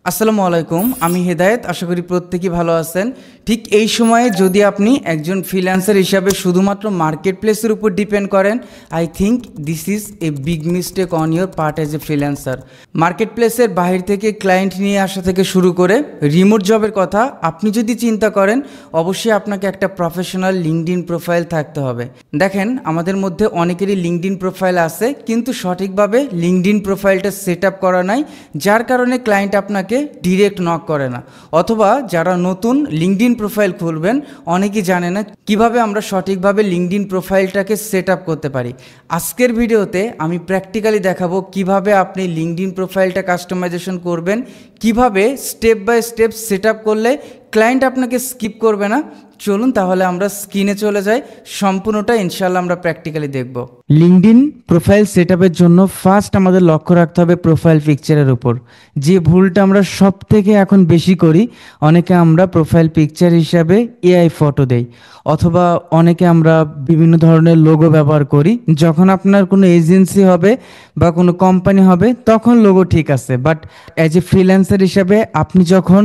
আসসালামু আলাইকুম, আমি হেদায়েত। আশা করি প্রত্যেকেই ভালো আছেন। ঠিক এই সময়ে যদি আপনি একজন ফ্রিল্যান্সার হিসাবে শুধুমাত্র মার্কেট প্লেসের উপর ডিপেন্ড করেন, I think this is a big mistake on your part as a freelancer. Market প্লেসের বাহির থেকে ক্লায়েন্ট নিয়ে আসা থেকে শুরু করে রিমোট জবের কথা আপনি যদি চিন্তা করেন, অবশ্যই আপনাকে একটা প্রফেশনাল লিঙ্কডইন প্রোফাইল থাকতে হবে। দেখেন, আমাদের মধ্যে অনেকেরই লিঙ্কডইন প্রোফাইল আছে, কিন্তু সঠিকভাবে লিঙ্কডইন প্রোফাইলটা সেট আপ করা নাই, যার কারণে ক্লায়েন্ট আপনাকে ডিরেক্ট নক করে না। অথবা যারা নতুন লিঙ্কডইন প্রোফাইল খুলবেন, অনেকেই জানে না কিভাবে আমরা সঠিকভাবে লিঙ্কডইন প্রোফাইলটাকে সেট আপ করতে পারি। আজকের ভিডিওতে আমি প্র্যাকটিক্যালি দেখাবো কিভাবে আপনি লিঙ্কডইন প্রোফাইলটা কাস্টমাইজেশন করবেন, কিভাবে step by step set up করলে ক্লায়েন্ট আপনাকে স্কিপ করবে না। চলুন তাহলে আমরা স্ক্রিনে চলে যাই, সম্পূর্ণটা ইনশাল্লাহ আমরা প্র্যাকটিক্যালি দেখব। লিঙ্কডইন প্রোফাইল সেট আপের জন্য ফার্স্ট আমাদের লক্ষ্য রাখতে হবে প্রোফাইল পিকচারের উপর। যে ভুলটা আমরা সব থেকে এখন বেশি করি, অনেকে আমরা প্রোফাইল পিকচার হিসাবে এআই ফটো দেই, অথবা অনেকে আমরা বিভিন্ন ধরনের লোগো ব্যবহার করি। যখন আপনার কোনো এজেন্সি হবে বা কোনো কোম্পানি হবে তখন লোগো ঠিক আছে, বাট অ্যাজ এ ফ্রিল্যান্সার হিসাবে আপনি যখন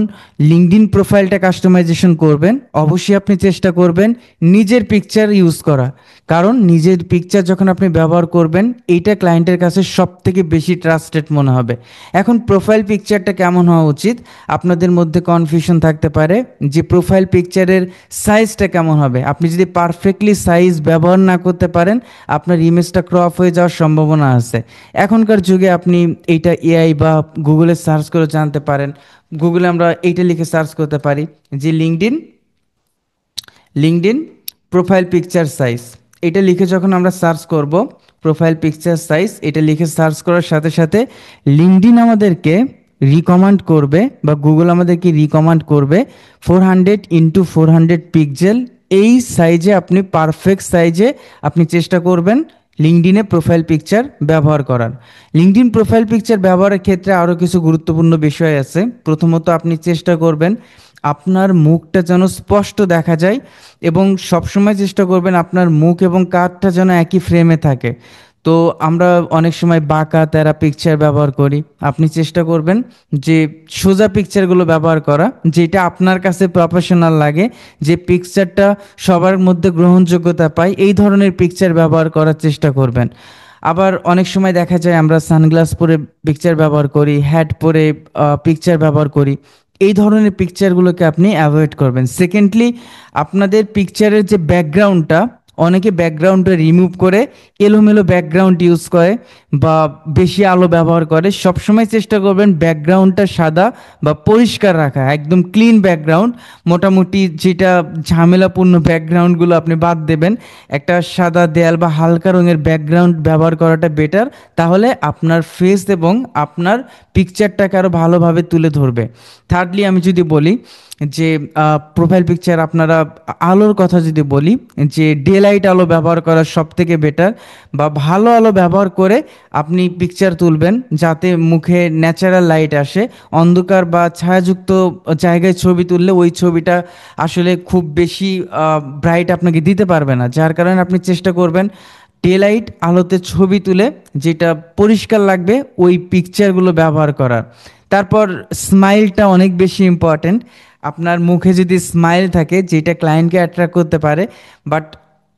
লিঙ্কডইন প্রোফাইলটা কাস্টমাইজেশন করবেন, অবশ্যই আপনি চেষ্টা করবেন নিজের পিকচার ইউজ করা। কারণ নিজের পিকচার যখন আপনি ব্যবহার করবেন, এইটা ক্লায়েন্টের কাছে সব থেকে বেশি ট্রাস্টেড মনে হবে। এখন প্রোফাইল পিকচারটা কেমন হওয়া উচিত, আপনাদের মধ্যে কনফিউশন থাকতে পারে যে প্রোফাইল পিকচারের সাইজটা কেমন হবে। আপনি যদি পারফেক্টলি সাইজ ব্যবহার না করতে পারেন, আপনার ইমেজটা ক্রপ হয়ে যাওয়ার সম্ভাবনা আছে। এখনকার যুগে আপনি এইটা এআই বা গুগলে সার্চ করে জানতে পারেন। গুগলে আমরা এইটা লিখে সার্চ করতে পারি যে লিঙ্কডইন প্রোফাইল পিকচার সাইজ। এটা লিখে যখন আমরা সার্চ করব প্রোফাইল পিকচার সাইজ, এটা লিখে সার্চ করার সাথে সাথে লিঙ্কডইন আমাদেরকে রিকমেন্ড করবে বা গুগল আমাদেরকে রিকমেন্ড করবে 400x400 পিক্সেল। এই সাইজে আপনি পারফেক্ট সাইজে আপনি চেষ্টা করবেন লিঙ্কডইনে প্রোফাইল পিকচার ব্যবহার করার। লিঙ্কডইন প্রোফাইল পিকচার ব্যবহারের ক্ষেত্রে আরও কিছু গুরুত্বপূর্ণ বিষয় আছে। প্রথমত আপনি চেষ্টা করবেন আপনার মুখটা যেন স্পষ্ট দেখা যায়, এবং সবসময় চেষ্টা করবেন আপনার মুখ এবং কাঁধটা যেন একই ফ্রেমে থাকে। তো আমরা অনেক সময় বাঁকা তেরা পিকচার ব্যবহার করি, আপনি চেষ্টা করবেন যে সোজা পিকচারগুলো ব্যবহার করা, যেটা আপনার কাছে প্রফেশনাল লাগে, যে পিকচারটা সবার মধ্যে গ্রহণযোগ্যতা পায়, এই ধরনের পিকচার ব্যবহার করার চেষ্টা করবেন। আবার অনেক সময় দেখা যায় আমরা সানগ্লাস পরে পিকচার ব্যবহার করি, হ্যাট পরে পিকচার ব্যবহার করি। এই ধরনের পিকচারগুলোকে আপনি অ্যাভয়েড করবেন। সেকেন্ডলি, আপনাদের পিকচারের যে ব্যাকগ্রাউন্ডটা, অনেকে ব্যাকগ্রাউন্ডটা রিমুভ করে এলোমেলো ব্যাকগ্রাউন্ড ইউজ করে বা বেশি আলো ব্যবহার করে। সবসময় চেষ্টা করবেন ব্যাকগ্রাউন্ডটা সাদা বা পরিষ্কার রাখা, একদম ক্লিন ব্যাকগ্রাউন্ড। মোটামুটি যেটা ঝামেলাপূর্ণ ব্যাকগ্রাউন্ডগুলো আপনি বাদ দেবেন, একটা সাদা দেয়াল বা হালকা রঙের ব্যাকগ্রাউন্ড ব্যবহার করাটা বেটার। তাহলে আপনার ফেস এবং আপনার পিকচারটাকে আরও ভালোভাবে তুলে ধরবে। থার্ডলি, আমি যদি বলি যে প্রোফাইল পিকচার আপনারা আলোর কথা যদি বলি, যে ডে লাইট আলো ব্যবহার করা সব থেকে বেটার, বা ভালো আলো ব্যবহার করে আপনি পিকচার তুলবেন যাতে মুখে ন্যাচারাল লাইট আসে। অন্ধকার বা ছায়াযুক্ত জায়গায় ছবি তুললে ওই ছবিটা আসলে খুব বেশি ব্রাইট আপনাকে দিতে পারবে না, যার কারণে আপনি চেষ্টা করবেন ডে লাইট আলোতে ছবি তুলে যেটা পরিষ্কার লাগবে ওই পিকচারগুলো ব্যবহার করার। তারপর স্মাইলটা অনেক বেশি ইম্পর্ট্যান্ট। আপনার মুখে যদি স্মাইল থাকে, যেটা ক্লায়েন্টকে অ্যাট্রাক্ট করতে পারে, বাট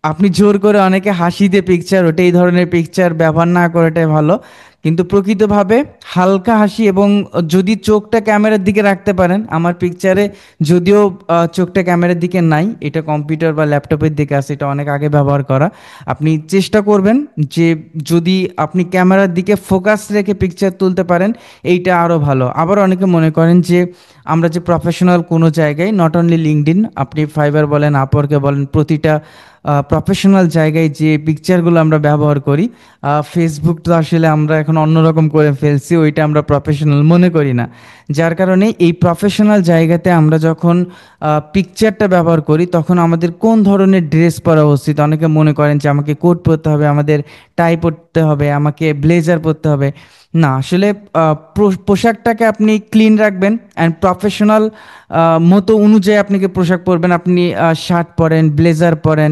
আপনি জোর করে অনেকে হাসি দিয়ে পিকচার ওঠে, এই ধরনের পিকচার ব্যবহার না করাটাই ভালো। কিন্তু প্রকৃতভাবে হালকা হাসি, এবং যদি চোখটা ক্যামেরার দিকে রাখতে পারেন, আমার পিকচারে যদিও চোখটা ক্যামেরার দিকে নাই, এটা কম্পিউটার বা ল্যাপটপের দিকে আছে, এটা অনেক আগে ব্যবহার করা। আপনি চেষ্টা করবেন যে যদি আপনি ক্যামেরার দিকে ফোকাস রেখে পিকচার তুলতে পারেন, এইটা আরও ভালো। আবার অনেকে মনে করেন যে আমরা যে প্রফেশনাল কোনো জায়গায়, নট অনলি লিঙ্কডইন, আপনি ফাইবার বলেন, আপওয়ার্কে বলেন, প্রতিটা প্রফেশনাল জায়গায় যে পিকচারগুলো আমরা ব্যবহার করি, ফেসবুক তো আসলে আমরা এখন অন্যরকম করে ফেলছি, ওইটা আমরা প্রফেশনাল মনে করি না। যার কারণে এই প্রফেশনাল জায়গাতে আমরা যখন পিকচারটা ব্যবহার করি, তখন আমাদের কোন ধরনের ড্রেস পরা উচিত। অনেকে মনে করেন যে আমাকে কোট পরতে হবে, আমাদের টাই পরতে হবে, আমাকে ব্লেজার পরতে হবে। না, আসলে পোশাকটাকে আপনি ক্লিন রাখবেন অ্যান্ড প্রফেশনাল মতো অনুযায়ী আপনাকে পোশাক পরবেন। আপনি শার্ট পরেন, ব্লেজার পরেন,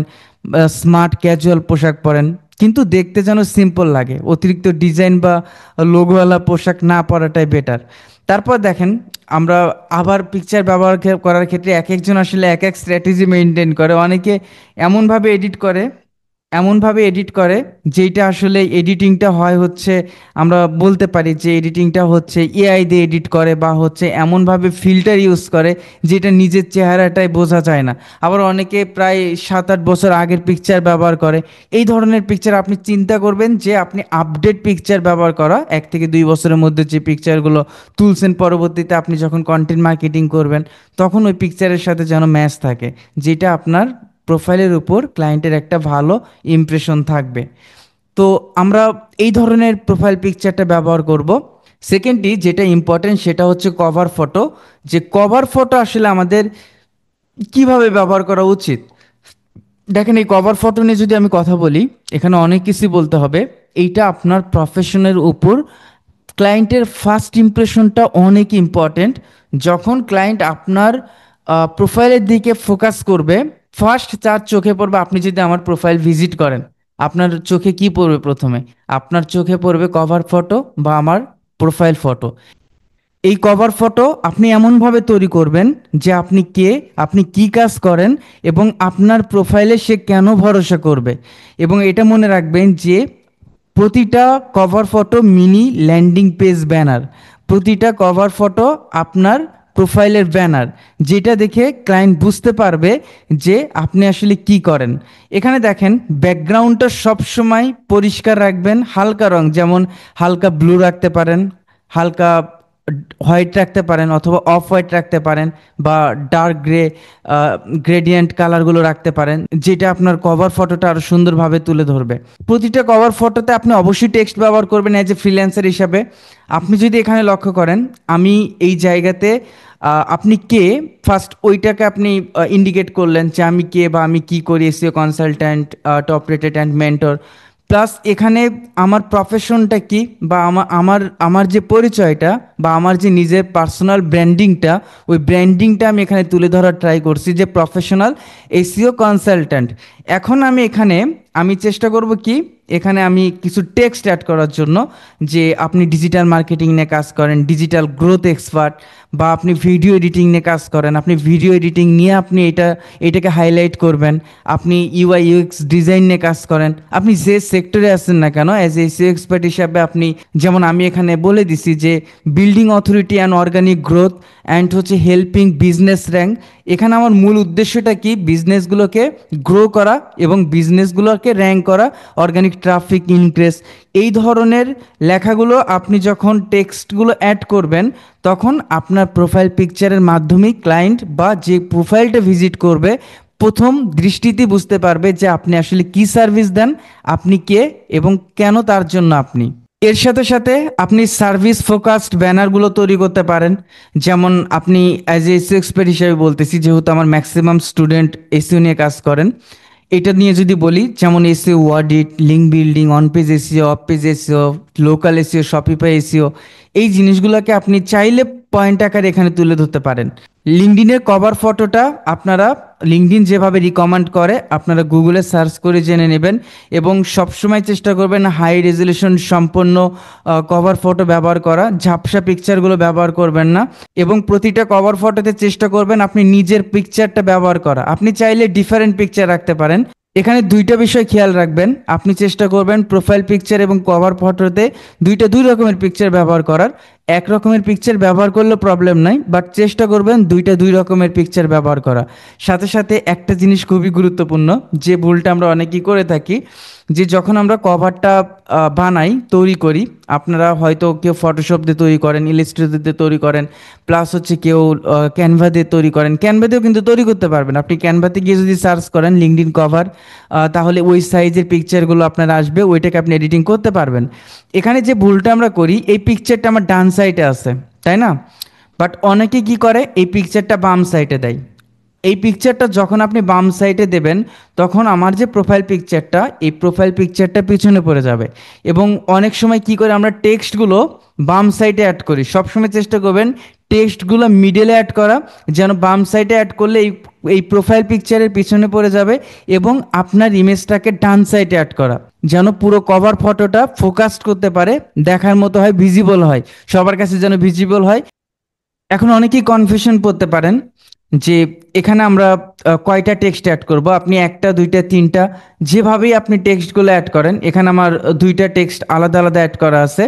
স্মার্ট ক্যাজুয়াল পোশাক পরেন, কিন্তু দেখতে যেন সিম্পল লাগে। অতিরিক্ত ডিজাইন বা লোগোওয়ালা পোশাক না পরাটাই বেটার। তারপর দেখেন, আমরা আবার পিকচার করার ক্ষেত্রে এক একজন আসলে এক এক স্ট্র্যাটেজি মেনটেন করে। অনেকে এমনভাবে এডিট করে এমনভাবে এডিট করে যেটা আসলে এডিটিংটা হয় হচ্ছে, আমরা বলতে পারি যে এডিটিংটা হচ্ছে এআই দিয়ে এডিট করে, বা হচ্ছে এমনভাবে ফিল্টার ইউজ করে যেটা নিজের চেহারাটাই বোঝা যায় না। আবার অনেকে প্রায় 7-8 বছর আগের পিকচার ব্যবহার করে। এই ধরনের পিকচার আপনি চিন্তা করবেন যে আপনি আপডেট পিকচার ব্যবহার করা, 1 থেকে 2 বছরের মধ্যে যে পিকচারগুলো তুলছেন, পরবর্তীতে আপনি যখন কন্টেন্ট মার্কেটিং করবেন তখন ওই পিকচারের সাথে যেন ম্যাচ থাকে, যেটা আপনার প্রোফাইলের উপর ক্লায়েন্টের একটা ভালো ইমপ্রেশন থাকবে। তো আমরা এই ধরনের প্রোফাইল পিকচারটা ব্যবহার করব। সেকেন্ডলি যেটা ইম্পর্টেন্ট সেটা হচ্ছে কভার ফটো। যে কভার ফটো আসলে আমাদের কিভাবে ব্যবহার করা উচিত। দেখেন, এই কভার ফটো নিয়ে যদি আমি কথা বলি, এখানে অনেক কিছুই বলতে হবে। এইটা আপনার প্রফেশনের উপর ক্লায়েন্টের ফার্স্ট ইমপ্রেশনটা অনেক ইম্পর্ট্যান্ট। যখন ক্লায়েন্ট আপনার প্রোফাইলের দিকে ফোকাস করবে, ফার্স্ট যার চোখে পড়বে, আপনি যদি আমার প্রোফাইল ভিজিট করেন, আপনার চোখে কি পড়বে প্রথমে? আপনার চোখে পড়বে কভার ফটো বা আমার প্রোফাইল ফটো। এই কভার ফটো আপনি এমনভাবে তৈরি করবেন যে আপনি কে, আপনি কি কাজ করেন, এবং আপনার প্রোফাইলে সে কেন ভরসা করবে। এবং এটা মনে রাখবেন যে প্রতিটা cover photo mini landing page banner, প্রতিটা কভার ফটো আপনার প্রোফাইলের ব্যানার, যেটা দেখে ক্লায়েন্ট বুঝতে পারবে যে আপনি আসলে কি করেন। এখানে দেখেন, ব্যাকগ্রাউন্ডটা সবসময় পরিষ্কার রাখবেন, হালকা রং, যেমন হালকা ব্লু রাখতে পারেন, হালকা হোয়াইট রাখতে পারেন, অথবা অফ হোয়াইট রাখতে পারেন, বা ডার্ক গ্রেডিয়েন্ট কালারগুলো রাখতে পারেন, যেটা আপনার কভার ফটোটা আরো সুন্দরভাবে তুলে ধরবে। প্রতিটা কভার ফটোতে আপনি অবশ্যই টেক্সট ব্যবহার করবেন অ্যাজ এ ফ্রিল্যান্সার হিসাবে। আপনি যদি এখানে লক্ষ্য করেন, আমি এই জায়গাতে আপনি কে, ফার্স্ট ওইটাকে আপনি ইন্ডিকেট করলেন যে আমি কে বা আমি কি করি, SEO consultant, top rated and mentor. Plus এখানে আমার প্রফেশনটা কি, বা আমার আমার আমার যে পরিচয়টা, বা আমার যে নিজের পার্সোনাল ব্র্যান্ডিংটা, ওই ব্র্যান্ডিংটা আমি এখানে তুলে ধরার ট্রাই করছি যে প্রফেশনাল এসইও কনসালট্যান্ট। এখন আমি চেষ্টা করব কি, এখানে আমি কিছু টেক্সট অ্যাড করার জন্য, যে আপনি ডিজিটাল মার্কেটিং নিয়ে কাজ করেন, ডিজিটাল গ্রোথ এক্সপার্ট, বা আপনি ভিডিও এডিটিং নিয়ে কাজ করেন, আপনি ভিডিও এডিটিং নিয়ে আপনি এটাকে হাইলাইট করবেন, আপনি ইউআই ইউএক্স ডিজাইন নিয়ে কাজ করেন, আপনি যে সেক্টরে আছেন না কেন, অ্যাজ এ এসইও এক্সপার্ট হিসাবে আপনি, যেমন আমি এখানে বলে দিছি যে building authority and organic growth and হচ্ছে হেল্পিং বিজনেস র্যাঙ্ক। এখানে আমার মূল উদ্দেশ্যটা কি, বিজনেসগুলোকে গ্রো করা এবং বিজনেসগুলোকে র্যাঙ্ক করা, অর্গানিক ট্রাফিক ইনক্রিজ। এই ধরনের লেখাগুলো আপনি যখন টেক্সটগুলো অ্যাড করবেন, তখন আপনার প্রোফাইল পিকচারের মাধ্যমেই ক্লায়েন্ট বা যে প্রোফাইলটা ভিজিট করবে প্রথম দৃষ্টিতে বুঝতে পারবে যে আপনি আসলে কি সার্ভিস দেন, আপনি কে, এবং কেন তার জন্য আপনি। এর সাথে সাথে আপনি সার্ভিস ফোকাসড ব্যানারগুলো তৈরি করতে পারেন। যেমন আপনি অ্যাজ এ এসইও এক্সপার্ট হিসেবে বলতেছি, যেহেতু আমার ম্যাক্সিমাম স্টুডেন্ট এসইও নিয়ে কাজ করেন, এটা নিয়ে যদি বলি, যেমন SEO audit, link building, on page SEO, of page SEO, local SEO, Shopify SEO, এই জিনিসগুলোকে আপনি চাইলে পয়েন্ট আকারে এখানে তুলে ধরতে পারেন। লিঙ্কডিনের কভার ফটোটা আপনারা, লিঙ্কডিন যেভাবে রিকমেন্ড করে, আপনারা গুগলে সার্চ করে জেনে নেবেন, এবং সবসময় চেষ্টা করবেন হাই রেজলিউশন সম্পন্ন কভার ফটো ব্যবহার করা, ঝাপসা পিকচারগুলো ব্যবহার করবেন না, এবং প্রতিটা কভার ফটোতে চেষ্টা করবেন আপনি নিজের পিকচারটা ব্যবহার করা। আপনি চাইলে ডিফারেন্ট পিকচার রাখতে পারেন। এখানে দুইটা বিষয় খেয়াল রাখবেন, আপনি চেষ্টা করবেন প্রোফাইল পিকচার এবং কভার ফটোতে দুই রকমের পিকচার ব্যবহার করার। এক রকমের পিকচার ব্যবহার করলেও প্রবলেম নাই, বাট চেষ্টা করবেন দুই রকমের পিকচার ব্যবহার করা। সাথে সাথে একটা জিনিস খুবই গুরুত্বপূর্ণ, যে ভুলটা আমরা অনেকেই করে থাকি, যে যখন আমরা কভারটা বানাই, তৈরি করি, আপনারা হয়তো কেউ ফটোশপ দিয়ে তৈরি করেন, ইলাস্ট্রেটর দিয়ে তৈরি করেন, প্লাস হচ্ছে কেউ ক্যানভা দিয়ে তৈরি করেন। ক্যানভাতেও কিন্তু তৈরি করতে পারবেন, আপনি ক্যানভাতে গিয়ে যদি সার্চ করেন লিঙ্কডইন কভার, তাহলে ওই সাইজের পিকচারগুলো আপনার আসবে, ওইটাকে আপনি এডিটিং করতে পারবেন। এখানে যে ভুলটা আমরা করি, এই পিকচারটা আমার ডান সাইডে আছে, তাই না? বাট অনেকে কি করে, এই পিকচারটা বাম সাইডে দেয়। এই পিকচারটা যখন আপনি বাম সাইডে দেবেন, তখন আমার যে প্রোফাইল পিকচারটা, এই প্রোফাইল পিকচারটা পিছনে পড়ে যাবে। এবং অনেক সময় কি করে, আমরা টেক্সটগুলো বাম সাইডে অ্যাড করি। সবসময় চেষ্টা করবেন টেক্সটগুলো মিডলে অ্যাড করা, যেন বাম সাইডে অ্যাড করলে এই প্রোফাইল পিকচারের পিছনে পড়ে যাবে, এবং আপনার ইমেজটাকে ডান সাইডে অ্যাড করা, যেন পুরো কভার ফটোটা ফোকাস করতে পারে, দেখার মতো হয়, ভিজিবল হয়, সবার কাছে যেন ভিজিবল হয়। এখন অনেকেই কনফিউশন পড়তে পারেন যে এখানে আমরা কয়টা টেক্সট অ্যাড করব। আপনি একটা, দুইটা, তিনটা, যেভাবেই আপনি টেক্সটগুলো অ্যাড করেন, এখানে আমার দুইটা টেক্সট আলাদা আলাদা অ্যাড করা আছে।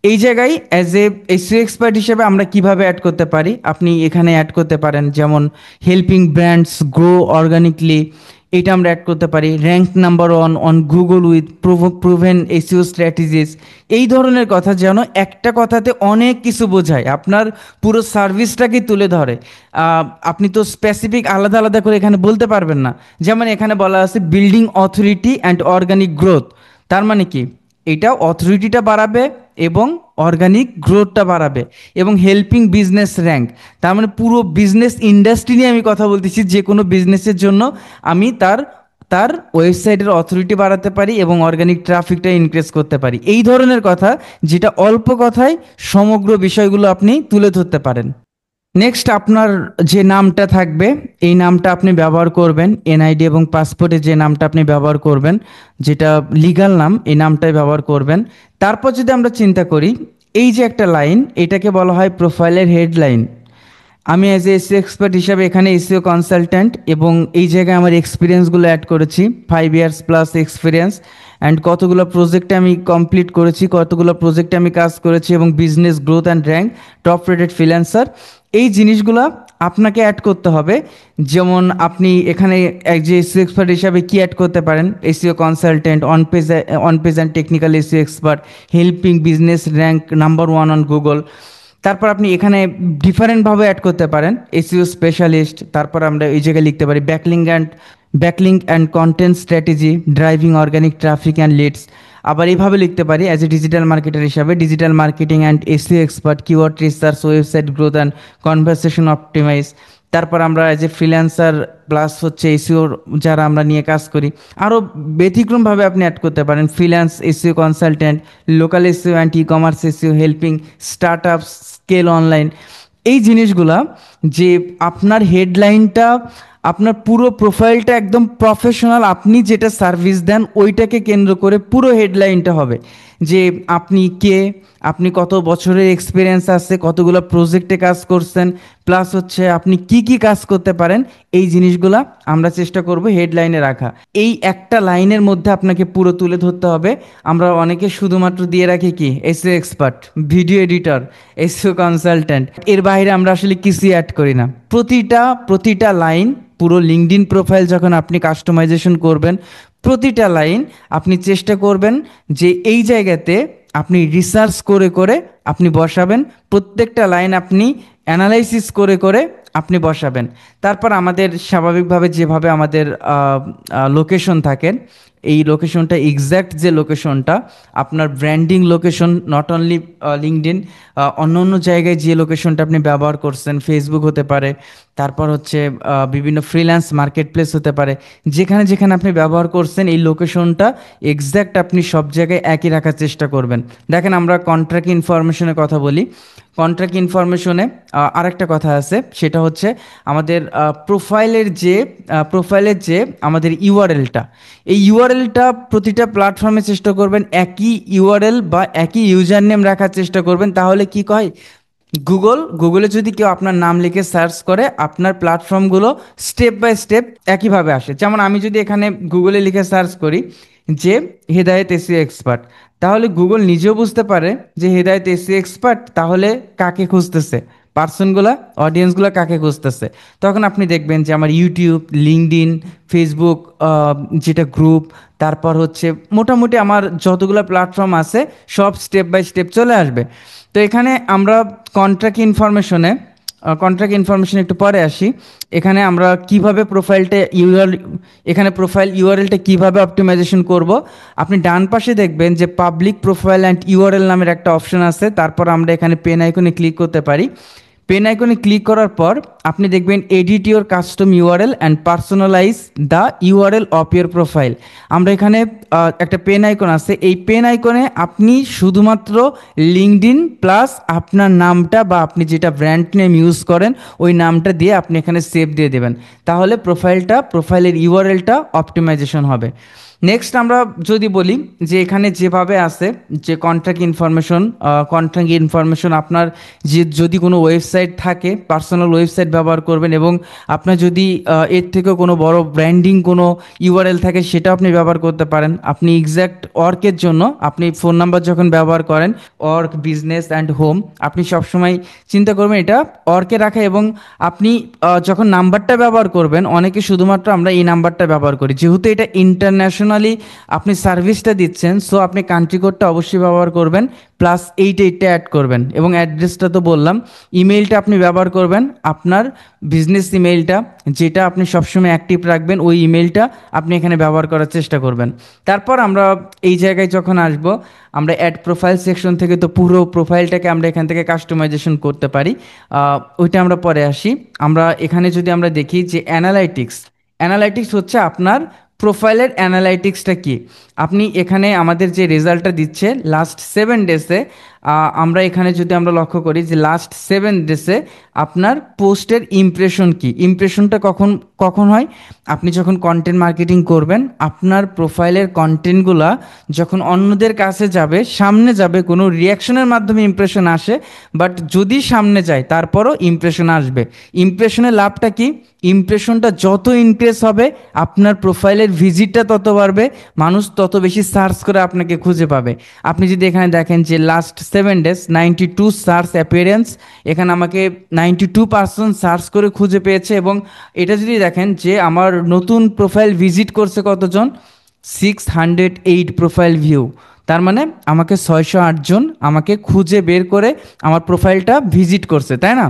এই জায়গায় অ্যাজ এ এসইও এক্সপার্ট হিসেবে আমরা কিভাবে অ্যাড করতে পারি, আপনি এখানে অ্যাড করতে পারেন যেমন হেল্পিং ব্র্যান্ডস গ্রো অর্গানিকলি, এটা আমরা অ্যাড করতে পারি। Rank number one on Google with proven SEO strategies, এই ধরনের কথা যেন একটা কথাতে অনেক কিছু বোঝায়, আপনার পুরো সার্ভিসটাকে তুলে ধরে। আপনি তো স্পেসিফিক আলাদা আলাদা করে এখানে বলতে পারবেন না। যেমন এখানে বলা আছে building authority and organic growth, তার মানে কি এটা অথরিটিটা বাড়াবে এবং অর্গানিক গ্রোথটা বাড়াবে, এবং হেল্পিং বিজনেস র্যাঙ্ক, তার মানে পুরো বিজনেস ইন্ডাস্ট্রি নিয়ে আমি কথা বলতেছি। যে কোনো বিজনেসের জন্য আমি তার তার ওয়েবসাইটের অথরিটি বাড়াতে পারি এবং অর্গানিক ট্রাফিকটা ইনক্রিজ করতে পারি। এই ধরনের কথা, যেটা অল্প কথায় সমগ্র বিষয়গুলো আপনি তুলে ধরতে পারেন। নেক্সট, আপনার যে নামটা থাকবে এই নামটা আপনি ব্যবহার করবেন। এনআইডি এবং পাসপোর্টে যে নামটা আপনি ব্যবহার করবেন, যেটা লিগ্যাল নাম, এই নামটাই ব্যবহার করবেন। তারপর যদি আমরা চিন্তা করি, এই যে একটা লাইন, এটাকে বলা হয় প্রোফাইলের হেডলাইন। আমি অ্যাজ এ এসইও এক্সপার্ট হিসাবে এখানে এসইও কনসালট্যান্ট, এবং এই জায়গায় আমার এক্সপিরিয়েন্সগুলো অ্যাড করেছি, 5 ইয়ার্স প্লাস এক্সপিরিয়েন্স, অ্যান্ড কতগুলো প্রজেক্টে আমি কমপ্লিট করেছি, কতগুলো প্রজেক্টে আমি কাজ করেছি, এবং business growth and rank top rated freelancer, এই জিনিসগুলো আপনাকে অ্যাড করতে হবে। যেমন আপনি এখানে এক যে এসইও এক্সপার্ট হিসাবে কি অ্যাড করতে পারেন, SEO consultant, on page and technical SEO expert, helping business rank number one on Google. তারপর আপনি এখানে ডিফারেন্টভাবে অ্যাড করতে পারেন এসইও স্পেশালিস্ট। তারপর আমরা এই জায়গায় লিখতে পারি backlink and content strategy driving organic traffic and leads. আবার এইভাবে লিখতে পারি অ্যাজ এ ডিজিটাল মার্কেটার হিসাবে digital marketing and SEO expert, keyword research, website growth and conversation optimize. তারপর আমরা অ্যাজ এ ফ্রিল্যান্সার প্লাস হচ্ছে এসইওর যারা আমরা নিয়ে কাজ করি, আরও ব্যতিক্রমভাবে আপনি অ্যাড করতে পারেন freelance SEO consultant, local SEO and e commerce SEO, helping start up scale online. এই জিনিসগুলা, যে আপনার হেডলাইনটা, আপনার পুরো প্রোফাইলটা একদম প্রফেশনাল, আপনি যেটা সার্ভিস দেন ওইটাকে কেন্দ্র করে পুরো হেডলাইনটা হবে। যে আপনি কে, আপনি কত বছরের এক্সপিরিয়েন্স আছে, কতগুলো প্রজেক্টে কাজ করছেন, প্লাস হচ্ছে আপনি কি কি কাজ করতে পারেন, এই জিনিসগুলা আমরা চেষ্টা করব হেডলাইনে রাখা। এই একটা লাইনের মধ্যে আপনাকে পুরো তুলে ধরতে হবে। আমরা অনেকে শুধুমাত্র দিয়ে রাখি কি SEO expert, video editor, SEO consultant, এর বাইরে আমরা আসলে কিছুই অ্যাড করি না। প্রতিটা লাইন, পুরো লিঙ্কডইন প্রোফাইল যখন আপনি কাস্টমাইজেশন করবেন, প্রতিটা লাইন আপনি চেষ্টা করবেন যে এই জায়গাতে আপনি রিসার্চ করে করে আপনি বসাবেন। প্রত্যেকটা লাইন আপনি অ্যানালাইসিস করে করে আপনি বসাবেন। তারপর আমাদের স্বাভাবিকভাবে যেভাবে আমাদের লোকেশন থাকেন, এই লোকেশনটা এক্স্যাক্ট যে লোকেশনটা আপনার branding location, not only LinkedIn, অন্য অন্য জায়গায় যে লোকেশনটা আপনি ব্যবহার করছেন, ফেসবুক হতে পারে, তারপর হচ্ছে বিভিন্ন ফ্রিল্যান্স মার্কেট প্লেস হতে পারে, যেখানে যেখানে আপনি ব্যবহার করছেন এই লোকেশনটা এক্স্যাক্ট আপনি সব জায়গায় একই রাখার চেষ্টা করবেন। দেখেন, আমরা কন্ট্রাক্ট ইনফরমেশনের কথা বলি। কন্ট্রাক্ট ইনফরমেশনে আরেকটা কথা আছে, সেটা হচ্ছে আমাদের প্রোফাইলের যে আমাদের ইউআরএলটা, এই ইউআরএলটা প্রতিটা প্ল্যাটফর্মে চেষ্টা করবেন একই ইউআরএল বা একই ইউজার নেম রাখার চেষ্টা করবেন। তাহলে কি কয়, গুগলে যদি কেউ আপনার নাম লিখে সার্চ করে, আপনার প্ল্যাটফর্মগুলো স্টেপ বাই স্টেপ একইভাবে আসে। যেমন আমি যদি এখানে গুগলে লিখে সার্চ করি যে হেদায়েত এসইও এক্সপার্ট, তাহলে গুগল নিজেও বুঝতে পারে যে হেদায়েত এসইও এক্সপার্ট তাহলে কাকে খুঁজতেছে, পার্সনগুলা, অডিয়েন্সগুলো কাকে খুঁজতেছে। তখন আপনি দেখবেন যে আমার ইউটিউব, লিঙ্কডইন, ফেসবুক, যেটা গ্রুপ, তারপর হচ্ছে মোটামুটি আমার যতগুলো প্ল্যাটফর্ম আছে সব স্টেপ বাই স্টেপ চলে আসবে। তো এখানে আমরা কন্ট্রাক্ট ইনফরমেশন একটু পরে আসি। এখানে আমরা কিভাবে প্রোফাইল ইউআরএলটা কিভাবে অপটিমাইজেশন করব। আপনি ডান পাশে দেখবেন যে পাবলিক প্রোফাইল অ্যান্ড ইউআরএল নামের একটা অপশন আছে। তারপর আমরা এখানে পেন আইকনে ক্লিক করতে পারি। পেন আইকনে ক্লিক করার পর আপনি দেখবেন edit your custom URL and personalize the URL of your profile. আমরা এখানে একটা পেন আইকন আছে, এই পেন আইকনে আপনি শুধুমাত্র লিঙ্কডইন প্লাস আপনার নামটা বা আপনি যেটা ব্র্যান্ড নেম ইউজ করেন ওই নামটা দিয়ে আপনি এখানে সেভ দিয়ে দেবেন। তাহলে প্রোফাইলের ইউআরএলটা অপটিমাইজেশন হবে। নেক্সট আমরা যদি বলি যে এখানে যেভাবে আছে যে কন্ট্যাক্ট ইনফরমেশন আপনার যে যদি কোনো ওয়েবসাইট থাকে পার্সোনাল ওয়েবসাইট ব্যবহার করবেন, এবং আপনার যদি এর থেকেও কোনো বড় ব্র্যান্ডিং কোনো ইউআরএল থাকে সেটা আপনি ব্যবহার করতে পারেন। আপনি এক্স্যাক্ট ওয়ার্কের জন্য আপনি ফোন নাম্বার যখন ব্যবহার করেন, ওয়ার্ক, বিজনেস অ্যান্ড হোম, আপনি সবসময় চিন্তা করবেন এটা ওয়ার্কে রাখা। এবং আপনি যখন নাম্বারটা ব্যবহার করবেন, অনেকে শুধুমাত্র আমরা এই নাম্বারটা ব্যবহার করি, যেহেতু এটা ইন্টারন্যাশনালি আপনি সার্ভিসটা দিচ্ছেন, সো আপনি কান্ট্রি কোডটা অবশ্যই ব্যবহার করবেন, প্লাস এইটা অ্যাড করবেন। এবং অ্যাড্রেসটা তো বললাম, ইমেইলটা আপনি ব্যবহার করবেন আপনার বিজনেস ইমেইলটা, যেটা আপনি সবসময় অ্যাক্টিভ রাখবেন, ওই ইমেইলটা আপনি এখানে ব্যবহার করার চেষ্টা করবেন। তারপর আমরা এই জায়গায় যখন আসব, আমরা অ্যাড প্রোফাইল সেকশন থেকে তো পুরো প্রোফাইলটাকে আমরা এখান থেকে কাস্টমাইজেশন করতে পারি, ওইটা আমরা পরে আসি। আমরা এখানে যদি আমরা দেখি যে অ্যানালাইটিক্স হচ্ছে আপনার প্রোফাইলের অ্যানালাইটিক্সটা কি। আপনি এখানে আমাদের যে রেজাল্টটা দিচ্ছে লাস্ট 7 ডেজে, আমরা এখানে যদি আমরা লক্ষ্য করি যে লাস্ট 7 ডেজে আপনার পোস্টের ইমপ্রেশন কি, ইমপ্রেশনটা কখন কখন হয়, আপনি যখন কন্টেন্ট মার্কেটিং করবেন, আপনার প্রোফাইলের কন্টেন্টগুলা যখন অন্যদের কাছে যাবে, সামনে যাবে, কোনো রিয়াকশনের মাধ্যমে ইমপ্রেশন আসে, বাট যদি সামনে যায় তারপরও ইমপ্রেশন আসবে। ইমপ্রেশনের লাভটা কি, ইমপ্রেশনটা যত ইনক্রিজ হবে আপনার প্রোফাইলের ভিজিটটা তত বাড়বে, মানুষ তত বেশি সার্চ করে আপনাকে খুঁজে পাবে। আপনি যদি এখানে দেখেন যে লাস্ট 7 ডেজ 92 সার্চ অ্যাপিয়ারেন্স, এখানে আমাকে 92% সার্চ করে খুঁজে পেয়েছে। এবং এটা যদি দেখেন যে আমার নতুন প্রোফাইল ভিজিট করছে কতজন, 608 প্রোফাইল ভিউ, তার মানে আমাকে 608 জন আমাকে খুঁজে বের করে আমার প্রোফাইলটা ভিজিট করছে, তাই না?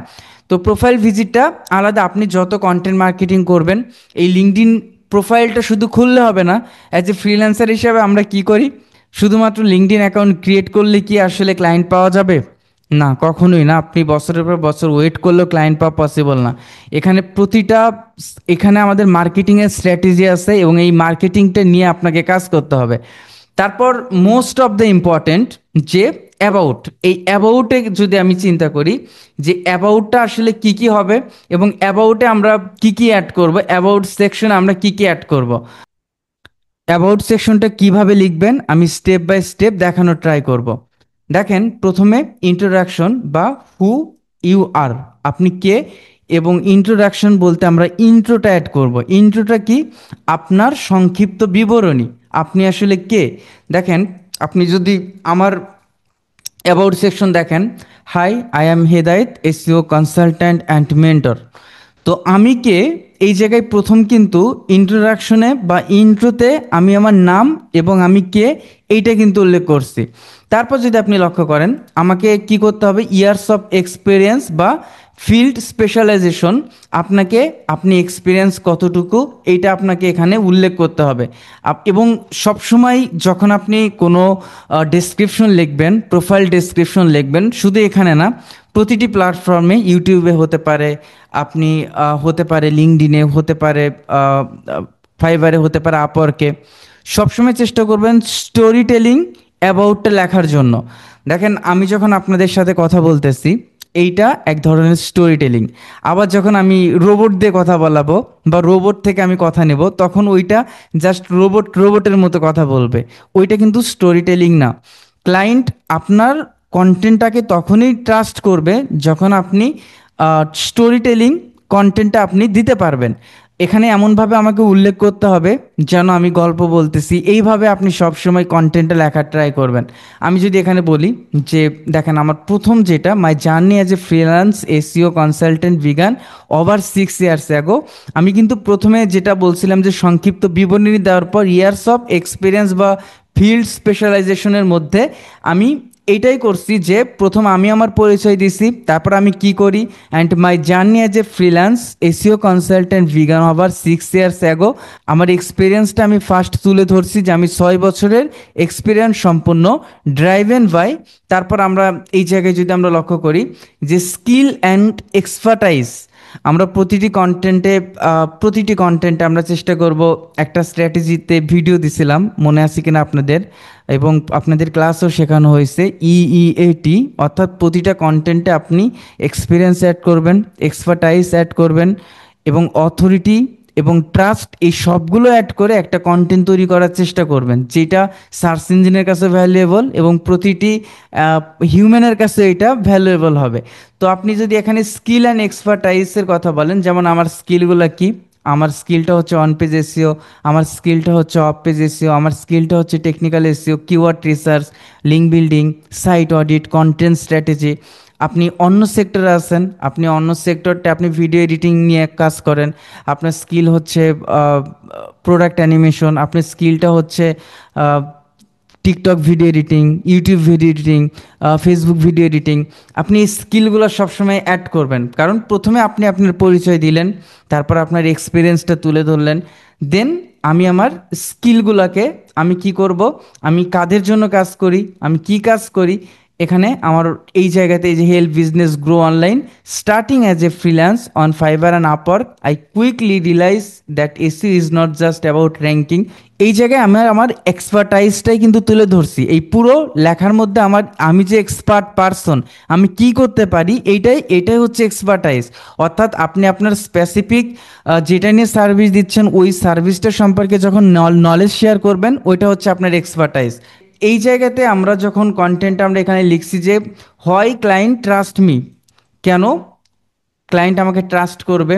তো প্রোফাইল ভিজিটটা আলাদা, আপনি যত কন্টেন্ট মার্কেটিং করবেন, এই লিঙ্কডইন প্রোফাইলটা শুধু খুললে হবে না। অ্যাজ এ ফ্রিল্যান্সার হিসাবে আমরা কি করি, শুধুমাত্র লিঙ্কডইন অ্যাকাউন্ট ক্রিয়েট করলে কি আসলে ক্লায়েন্ট পাওয়া যাবে? না, কখনোই না। আপনি বছরের পর বছর ওয়েট করলেও ক্লায়েন্ট পাওয়া পসিবল না। এখানে আমাদের মার্কেটিংয়ের স্ট্র্যাটেজি আছে, এবং এই মার্কেটিংটা নিয়ে আপনাকে কাজ করতে হবে। তারপর মোস্ট অফ দ্য ইম্পর্ট্যান্ট যে অ্যাবাউট, এই অ্যাবাউটে যদি আমি চিন্তা করি যে অ্যাবাউটটা আসলে কি কি হবে, এবং অ্যাবাউটে আমরা কি কি অ্যাড করব, অ্যাবাউট সেকশনে আমরা কি কি অ্যাড করব, অ্যাবাউট সেকশনটা কিভাবে লিখবেন আমি স্টেপ বাই স্টেপ দেখানোর ট্রাই করব। দেখেন, প্রথমে ইন্ট্রোডাকশন বা হু ইউ আর, আপনি কে, এবং ইন্ট্রোডাকশন বলতে আমরা ইন্ট্রোটা অ্যাড করব। ইন্ট্রোটা কি, আপনার সংক্ষিপ্ত বিবরণী, আপনি আসলে কে। দেখেন, আপনি যদি আমার অ্যাবাউট সেকশন দেখেন, hi, I am Hedayet, SEO consultant and mentor. তো আমি কে, এই জায়গায় প্রথম কিন্তু ইন্ট্রোডাকশনে বা ইন্ট্রোতে আমি আমার নাম এবং আমি কে এইটা কিন্তু উল্লেখ করছি। তারপর যদি আপনি লক্ষ্য করেন, আমাকে কি করতে হবে, ইয়ার্স অফ এক্সপিরিয়েন্স বা ফিল্ড স্পেশালাইজেশন, আপনি এক্সপিরিয়েন্স কতটুকু এইটা আপনাকে এখানে উল্লেখ করতে হবে। এবং সবসময় যখন আপনি কোনো ডেসক্রিপশন লিখবেন, প্রোফাইল ডেসক্রিপশন লিখবেন, শুধু এখানে না, প্রতিটি প্ল্যাটফর্মে, ইউটিউবে হতে পারে, আপনি হতে পারে লিঙ্কডইনে, হতে পারে ফাইবারে, হতে পারে আপওয়ার্কে, সবসময় চেষ্টা করবেন স্টোরি টেলিং অ্যাবাউটটা লেখার জন্য। দেখেন, আমি যখন আপনাদের সাথে কথা বলতেছি, এইটা এক ধরনের স্টোরি টেলিং। আবার যখন আমি রোবট দিয়ে কথা বলাবো বা রোবট থেকে আমি কথা নেব, তখন ওইটা জাস্ট রোবটের মতো কথা বলবে, ওইটা কিন্তু স্টোরি টেলিং না। ক্লায়েন্ট আপনার কন্টেন্টটাকে তখনই ট্রাস্ট করবে যখন আপনি স্টোরি টেলিং কন্টেন্টটা আপনি দিতে পারবেন। এখানে এমনভাবে আমাকে উল্লেখ করতে হবে যেন আমি গল্প বলতেছি, এইভাবে আপনি সবসময় কন্টেন্টটা লেখার ট্রাই করবেন। আমি যদি এখানে বলি যে দেখেন, আমার প্রথম যেটা, my journey as a freelance SEO consultant began over 6 years ago, আমি কিন্তু প্রথমে যেটা বলছিলাম যে সংক্ষিপ্ত বিবরণী দেওয়ার পর ইয়ার্স অফ এক্সপিরিয়েন্স বা ফিল্ড স্পেশালাইজেশনের মধ্যে আমি এইটাই করছি যে প্রথম আমি আমার পরিচয় দিছি, তারপর আমি কি করি, and my journey as a freelance SEO consultant vegan over 6 years ago, আমার এক্সপিরিয়েন্সটা আমি ফার্স্ট তুলে ধরছি যে আমি 6 বছরের এক্সপিরিয়েন্স সম্পন্ন, ড্রাইভেন বাই। তারপর আমরা এই জায়গায় যদি আমরা লক্ষ্য করি যে স্কিল অ্যান্ড এক্সপার্টাইজ, আমরা প্রতিটি কন্টেন্টে আমরা চেষ্টা করব একটা স্ট্র্যাটেজিতে ভিডিও দিছিলাম, মনে আছে কিনা আপনাদের, এবং আপনাদের ক্লাসও শেখানো হয়েছে EEAT, অর্থাৎ প্রতিটা কন্টেন্টে আপনি এক্সপিরিয়েন্স অ্যাড করবেন, এক্সপার্টাইজ অ্যাড করবেন, এবং অথরিটি এবং ট্রাস্ট, এই সবগুলো অ্যাড করে একটা কন্টেন্ট তৈরি করার চেষ্টা করবেন যেটা সার্চ ইঞ্জিনের কাছে ভ্যালুয়েবল এবং প্রতিটি হিউম্যানের কাছে এটা ভ্যালুয়েবল হবে। তো আপনি যদি এখানে স্কিল অ্যান্ড এক্সপার্টাইজের কথা বলেন, যেমন আমার স্কিলগুলো কি, আমার স্কিলটা হচ্ছে অন পেজ এসইও, আমার স্কিলটা হচ্ছে অফ পেজ এসইও, আমার স্কিলটা হচ্ছে technical SEO, keyword research, link building, site audit, content strategy. আপনি অন্য সেক্টরে আছেন, আপনি অন্য সেক্টরটা আপনি ভিডিও এডিটিং নিয়ে কাজ করেন, আপনার স্কিল হচ্ছে প্রোডাক্ট অ্যানিমেশন, আপনার স্কিলটা হচ্ছে TikTok video editing, YouTube video editing, Facebook video editing. আপনি এই স্কিলগুলো সবসময় অ্যাড করবেন, কারণ প্রথমে আপনি আপনার পরিচয় দিলেন, তারপর আপনার এক্সপিরিয়েন্সটা তুলে ধরলেন, দেন আমি আমার স্কিলগুলোকে আমি কি করব, আমি কাদের জন্য কাজ করি, আমি কি কাজ করি, এখানে আমার এই জায়গাতে এই যে help business grow online starting as a freelance on Fiverr and Upwork, I quickly realize that SEO is not just about ranking. এই জায়গায় আমার এক্সপার্টাইজটাই কিন্তু তুলে ধরছি এই পুরো লেখার মধ্যে। আমি যে এক্সপার্ট পারসন, আমি কি করতে পারি, এটাই হচ্ছে এক্সপার্টাইজ। অর্থাৎ আপনি আপনার স্পেসিফিক যেটা নিয়ে সার্ভিস দিচ্ছেন ওই সার্ভিসটা সম্পর্কে যখন নলেজ শেয়ার করবেন, ওইটা হচ্ছে আপনার এক্সপার্টাইজ। এই জায়গাতে আমরা যখন কন্টেন্ট আমরা এখানে লিখছি যে হয় ক্লায়েন্ট ট্রাস্ট মি, কেন ক্লায়েন্ট আমাকে ট্রাস্ট করবে,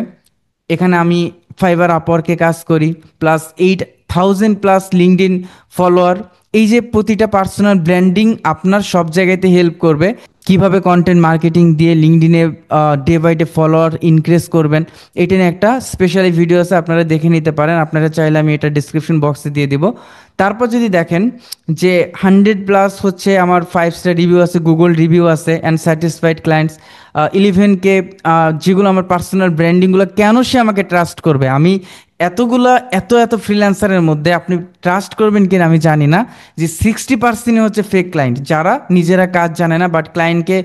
এখানে আমি ফাইবার আপওয়ার্কে কাজ করি, প্লাস 8,000+ লিঙ্কডইন ফলোয়ার। এই যে প্রতিটা পার্সোনাল ব্র্যান্ডিং আপনার সব জায়গাতে হেল্প করবে, কিভাবে কন্টেন্ট মার্কেটিং দিয়ে লিঙ্কডইনে day by day follower increase করবেন, এটা নিয়ে একটা স্পেশালি ভিডিও আছে, আপনারা দেখে নিতে পারেন, আপনারা চাইলে আমি এটা ডিসক্রিপশন বক্সে দিয়ে দিব। তারপর যদি দেখেন যে 100+ হচ্ছে আমার 5 স্টার রিভিউ আছে, গুগল রিভিউ আছে, অ্যান্ড স্যাটিসফাইড ক্লায়েন্টস 11K, যেগুলো আমার পার্সোনাল ব্র্যান্ডিংগুলো, কেন সে আমাকে ট্রাস্ট করবে? আমি এত ফ্রিল্যান্সারের মধ্যে আপনি ট্রাস্ট করবেন কিনা আমি জানি না, যে 60% হচ্ছে ফেক ক্লায়েন্ট, যারা নিজেরা কাজ জানে না বাট ক্লায়েন্টকে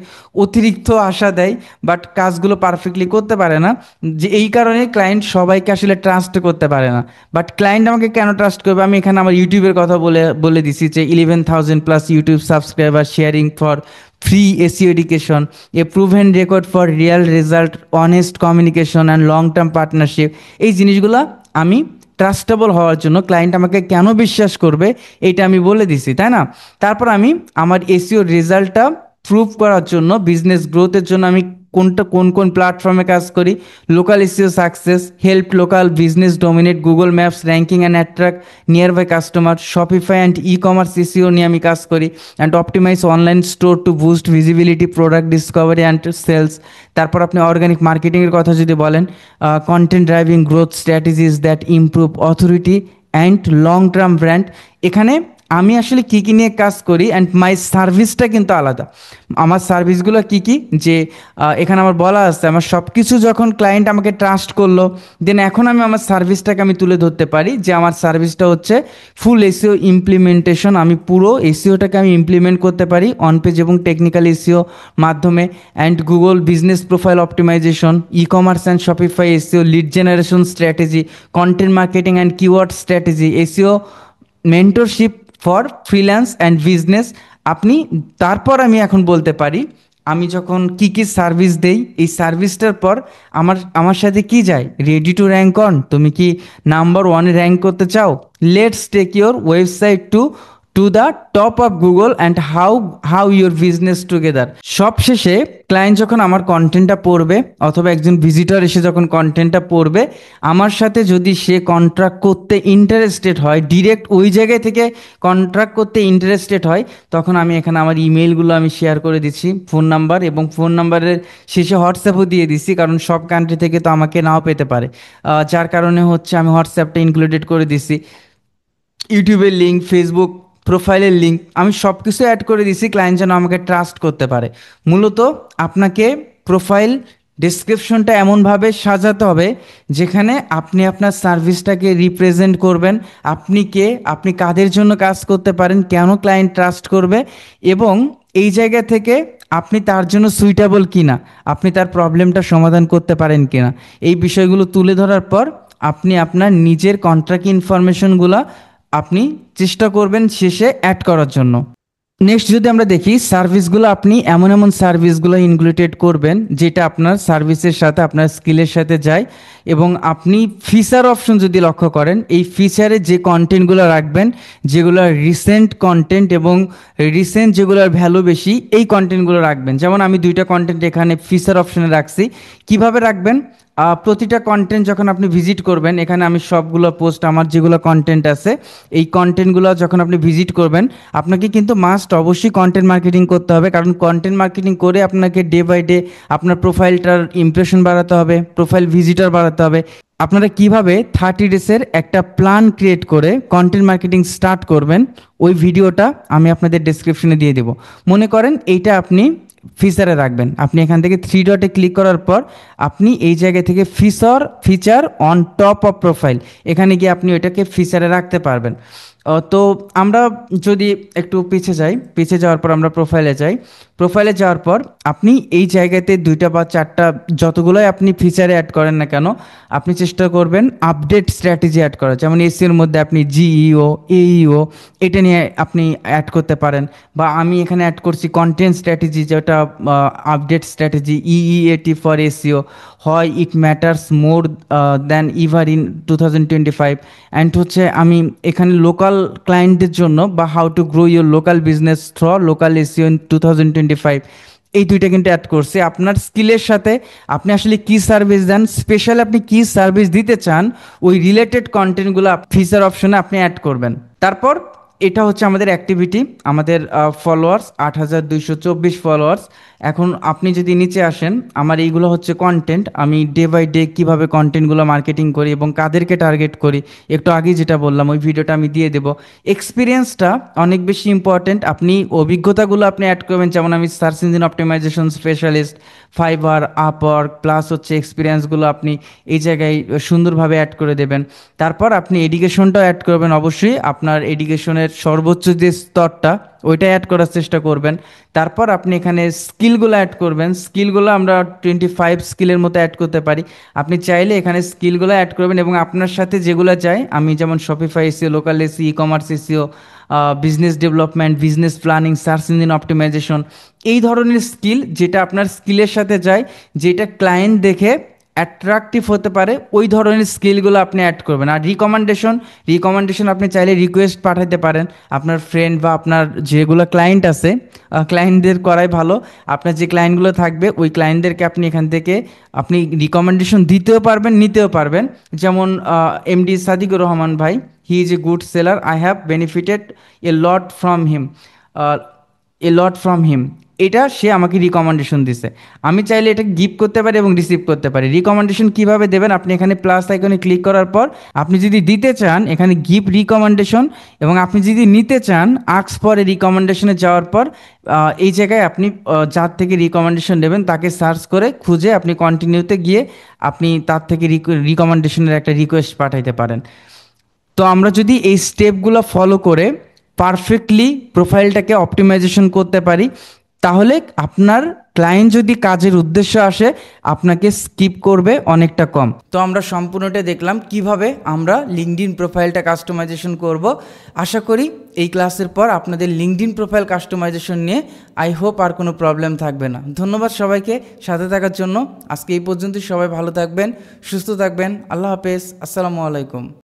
অতিরিক্ত আশা দেয়, বাট কাজগুলো পারফেক্টলি করতে পারে না, যে এই কারণে ক্লায়েন্ট সবাইকে আসলে ট্রাস্ট করতে পারে না। বাট ক্লায়েন্ট আমাকে কেন ট্রাস্ট করবে? আমি এখানে আমার ইউটিউবের কথা বলে দিছি যে 11,000+ YouTube subscriber sharing for free SEO education, A proven record for real result, honest communication and long term partnership. এই জিনিসগুলো আমি ট্রাস্টেবল হওয়ার জন্য ক্লায়েন্ট আমাকে কেন বিশ্বাস করবে এটা আমি বলে দিছি, তাই না? তারপর আমি আমার এসইও রেজাল্টটা প্রুভ করার জন্য, বিজনেস গ্রোথের জন্য আমি কোন প্ল্যাটফর্মে কাজ করি, local SEO success, help local business dominate Google maps ranking and attract nearby customer, Shopify and e commerce SEO নিয়ে আমি কাজ করি, and optimize online store to boost visibility, product discovery and sales. তারপর আপনি organic মার্কেটিংয়ের কথা যদি বলেন, content driving growth strategies that improve authority and long term brand. এখানে আমি আসলে কী কী নিয়ে কাজ করি অ্যান্ড মাই সার্ভিসটা কিন্তু আলাদা। আমার সার্ভিসগুলো কী কী, যে এখানে আমার বলা আছে, আমার সব কিছু যখন ক্লায়েন্ট আমাকে ট্রাস্ট করলো, দেন এখন আমি আমার সার্ভিসটাকে আমি তুলে ধরতে পারি, যে আমার সার্ভিসটা হচ্ছে ফুল এসইও ইমপ্লিমেন্টেশন। আমি পুরো এসইওটাকে আমি ইমপ্লিমেন্ট করতে পারি অন পেজ এবং টেকনিক্যাল এসইও মাধ্যমে, and Google business profile optimization, e commerce and Shopify SEO, lead generation strategy, content marketing and keyword strategy, SEO mentorship for freelance and business. আপনি তারপর আমি এখন বলতে পারি আমি যখন কি কি সার্ভিস দেই, এই সার্ভিসটার পর আমার সাথে কি যায়, রেডি টু র্যাঙ্ক অন, তুমি কি নাম্বার 1-এ র্যাঙ্ক করতে চাও, let's take your website to the top of Google and how your business together. সবশেষে ক্লায়েন্ট যখন আমার কন্টেন্টটা পড়বে, অথবা একজন ভিজিটর এসে যখন কন্টেন্টটা পড়বে, আমার সাথে যদি সে কন্ট্রাক্ট করতে ইন্টারেস্টেড হয়, ডিরেক্ট ওই জায়গায় থেকে কন্ট্রাক্ট করতে ইন্টারেস্টেড হয়, তখন আমি এখানে আমার ইমেইলগুলো আমি শেয়ার করে দিচ্ছি, ফোন নাম্বার, এবং ফোন নাম্বারের শেষে হোয়াটসঅ্যাপও দিয়ে দিচ্ছি, কারণ সব কান্ট্রি থেকে তো আমাকে নাও পেতে পারে, যার কারণে হচ্ছে আমি হোয়াটসঅ্যাপটা ইনক্লুডেড করে দিচ্ছি, ইউটিউবের লিঙ্ক, ফেসবুক প্রোফাইলের লিঙ্ক, আমি সব কিছু অ্যাড করে দিছি ক্লায়েন্ট যেন আমাকে ট্রাস্ট করতে পারে। মূলত আপনাকে প্রোফাইল ডেসক্রিপশনটা এমনভাবে সাজাতে হবে যেখানে আপনি আপনার সার্ভিসটাকে রিপ্রেজেন্ট করবেন, আপনি কে, আপনি কাদের জন্য কাজ করতে পারেন, কেন ক্লায়েন্ট ট্রাস্ট করবে, এবং এই জায়গা থেকে আপনি তার জন্য সুইটেবল কিনা, আপনি তার প্রবলেমটা সমাধান করতে পারেন কিনা, এই বিষয়গুলো তুলে ধরার পর আপনি আপনার নিজের কন্ট্রাক্ট ইনফরমেশনগুলো আপনি চেষ্টা করবেন শেষে অ্যাড করার জন্য। নেক্সট যদি আমরা দেখি সার্ভিসগুলো, আপনি এমন এমন সার্ভিসগুলো ইনক্লুডেড করবেন যেটা আপনার সার্ভিসের সাথে আপনার স্কিলের সাথে যায়। এবং আপনি ফিচার অপশন যদি লক্ষ্য করেন, এই ফিচারে যে কন্টেন্টগুলো রাখবেন, যেগুলো রিসেন্ট কন্টেন্ট এবং রিসেন্ট যেগুলোর ভ্যালু বেশি, এই কন্টেন্টগুলো রাখবেন। যেমন আমি দুইটা কন্টেন্ট এখানে ফিচার অপশনে রাখছি। কিভাবে রাখবেন? প্রতিটা কন্টেন্ট যখন আপনি ভিজিট করবেন, এখানে আমি সবগুলো পোস্ট, আমার যেগুলো কন্টেন্ট আছে, এই কন্টেন্টগুলো যখন আপনি ভিজিট করবেন, আপনাকে কিন্তু মাস্ট অবশ্যই কন্টেন্ট মার্কেটিং করতে হবে। কারণ কন্টেন্ট মার্কেটিং করে আপনাকে ডে বাই ডে আপনার প্রোফাইলটার ইমপ্রেশন বাড়াতে হবে, প্রোফাইল ভিজিটর বাড়াতে হবে। আপনারা কিভাবে 30 ডেসের একটা প্ল্যান ক্রিয়েট করে কন্টেন্ট মার্কেটিং স্টার্ট করবেন, ওই ভিডিওটা আমি আপনাদের ডেসক্রিপশনে দিয়ে দেবো। মনে করেন এইটা আপনি ফিচারে রাখবেন। আপনি এখান থেকে 3 ডটে ক্লিক করার পর আপনি এই জায়গা থেকে feature on top of profile, এখানে গিয়ে আপনি ওইটাকে ফিচারে রাখতে পারবেন। তো আমরা যদি একটু পিছিয়ে যাওয়ার পর আমরা প্রোফাইলে যাওয়ার পর আপনি এই জায়গাতে 2টা বা 4টা যতগুলোই আপনি ফিচারে অ্যাড করেন না কেন, আপনি চেষ্টা করবেন আপডেট স্ট্র্যাটেজি অ্যাড করার। যেমন এসিওর মধ্যে আপনি জিইও, এইও এটা নিয়ে আপনি অ্যাড করতে পারেন। বা আমি এখানে অ্যাড করছি কন্টেন্ট স্ট্র্যাটেজি, যেটা আপডেট স্ট্র্যাটেজি, ইইএটি ফর এসিও, হয় ইট matters more than ever in 2025। And হচ্ছে আমি এখানে লোকাল ক্লায়েন্টদের জন্য বা how to grow your local business through local SEO in 2025, এই দুইটা কিন্তু অ্যাড করছে। আপনার স্কিলের সাথে আপনি আসলে কি সার্ভিস দেন, স্পেশাল আপনি কি সার্ভিস দিতে চান, ওই রিলেটেড কন্টেন্টগুলো ফিচার অপশনে আপনি অ্যাড করবেন। তারপর এটা হচ্ছে আমাদের অ্যাক্টিভিটি, আমাদের ফলোয়ার্স 8224 ফলোয়ার্স। এখন আপনি যদি নিচে আসেন, আমার এইগুলো হচ্ছে কন্টেন্ট, আমি ডে বাই ডে কীভাবে কন্টেন্টগুলো মার্কেটিং করি এবং কাদেরকে টার্গেট করি, একটু আগেই যেটা বললাম ওই ভিডিওটা আমি দিয়ে দেবো। এক্সপিরিয়েন্সটা অনেক বেশি ইম্পর্টেন্ট, আপনি অভিজ্ঞতাগুলো আপনি অ্যাড করবেন। যেমন আমি search engine optimization specialist, Fiverr, Upwork, plus হচ্ছে এক্সপিরিয়েন্সগুলো আপনি এই জায়গায় সুন্দরভাবে অ্যাড করে দেবেন। তারপর আপনি এডুকেশনটাও অ্যাড করবেন, অবশ্যই আপনার এডুকেশনের সর্বোচ্চ যে স্তরটা ওইটা অ্যাড করার চেষ্টা করবেন। তারপর আপনি এখানে স্কিলগুলো অ্যাড করবেন। স্কিলগুলো আমরা 25 স্কিলের মতো অ্যাড করতে পারি। আপনি চাইলে এখানে স্কিলগুলো অ্যাড করবেন এবং আপনার সাথে যেগুলো চাই, আমি যেমন Shopify SEO, local SEO, e commerce SEO, business development, business planning, search engine optimization, এই ধরনের স্কিল যেটা আপনার স্কিলের সাথে যায়, যেটা ক্লায়েন্ট দেখে অ্যাট্রাকটিভ হতে পারে, ওই ধরনের স্কিলগুলো আপনি অ্যাড করবেন। আর রিকমেন্ডেশন আপনি চাইলে রিকোয়েস্ট পাঠাতে পারেন আপনার ফ্রেন্ড বা আপনার যেগুলো ক্লায়েন্ট আছে, ক্লায়েন্টদের করাই ভালো। আপনার যে ক্লায়েন্টগুলো থাকবে ওই ক্লায়েন্টদেরকে আপনি এখান থেকে আপনি রিকমেন্ডেশন দিতেও পারবেন, নিতেও পারবেন। যেমন এমডি সাদিকুর রহমান ভাই, he is a good seller, I have benefited A lot from him, এটা সে আমাকে রিকমেন্ডেশন দিছে। আমি চাইলে এটা গিভ করতে পারি এবং রিসিভ করতে পারি। রিকমেন্ডেশন কিভাবে দেবেন? আপনি এখানে প্লাস আইকনে ক্লিক করার পর আপনি যদি দিতে চান এখানে গিভ রিকমেন্ডেশন, এবং আপনি যদি নিতে চান আস্ক ফর এ রিকমেন্ডেশনে যাওয়ার পর এই জায়গায় আপনি যার থেকে রিকমেন্ডেশন নেবেন তাকে সার্চ করে খুঁজে আপনি কন্টিনিউতে গিয়ে আপনি তার থেকে রিকমেন্ডেশনের একটা রিকোয়েস্ট পাঠাইতে পারেন। তো আমরা যদি এই স্টেপগুলো ফলো করে পারফেক্টলি প্রোফাইলটাকে অপটিমাইজেশন করতে পারি, তাহলে আপনার ক্লায়েন্ট যদি কাজের উদ্দেশ্য আসে আপনাকে স্কিপ করবে অনেকটা কম। তো আমরা সম্পূর্ণটা দেখলাম কিভাবে আমরা লিঙ্কডইন প্রোফাইলটা কাস্টমাইজেশন করব। আশা করি এই ক্লাসের পর আপনাদের লিঙ্কডইন প্রোফাইল কাস্টমাইজেশন নিয়ে আই হোপ আর কোনো প্রবলেম থাকবে না। ধন্যবাদ সবাইকে সাথে থাকার জন্য। আজকে এই পর্যন্তই, সবাই ভালো থাকবেন, সুস্থ থাকবেন। আল্লাহ হাফেজ, আসসালামু আলাইকুম।